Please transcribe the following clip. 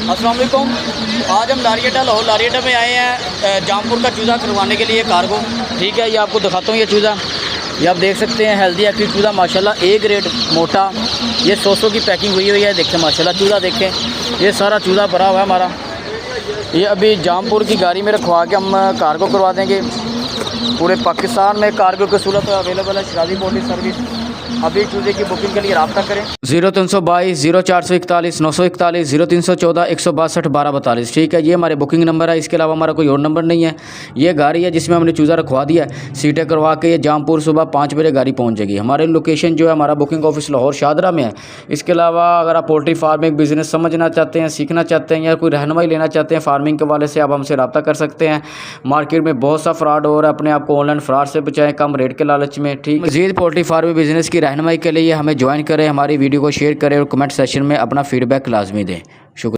अस्सलाम वालेकुम। आज हम लारियटा लाहौर लारियटा में आए हैं जामपुर का चूज़ा करवाने के लिए कार्गो। ठीक है, ये आपको दिखाता हूँ। ये चूज़ा ये आप देख सकते हैं, हेल्दी एक्टिव चूज़ा माशाल्लाह, ए ग्रेड मोटा। ये 100 की पैकिंग हुई है। देखें माशाल्लाह चूज़ा देखें, ये सारा चूज़ा भरा हुआ है हमारा। ये अभी जामपुर की गाड़ी में रखवा के हम कार्गो करवा देंगे। पूरे पाकिस्तान में कार्गो की सूरत अवेलेबल है। शराजी पोल्ट्री सर्विस। अभी चूज़े की बुकिंग के लिए रब्ता करें 0322 0441 941 0314 162 1242। ठीक है, ये हमारे बुकिंग नंबर है। इसके अलावा हमारा कोई और नंबर नहीं है। ये गाड़ी है जिसमें हमने चूज़ा रखवा दिया है। सीटें करवा के ये जामपुर सुबह 5 बजे गाड़ी पहुंच जाएगी। हमारे लोकेशन जो है हमारा बुकिंग ऑफिस लाहौर शादरा में है। इसके अलावा अगर आप पोल्ट्री फार्मिंग बिज़नेस समझना चाहते हैं, सीखना चाहते हैं या कोई रहनुमाई लेना चाहते हैं फार्मिंग के वाले से, आप हमसे रब्ता कर सकते हैं। मार्केट में बहुत सा फ्रॉड हो रहा है, अपने आप को ऑनलाइन फ्रॉड से बचाएं कम रेट के लालच में। ठीक, मज़ीद पोल्ट्री फार्मिंग बिज़नेस की रहनुमाई के लिए हमें ज्वाइन करें, हमारी वीडियो को शेयर करें और कमेंट सेक्शन में अपना फीडबैक लाजमी दें। शुक्रिया।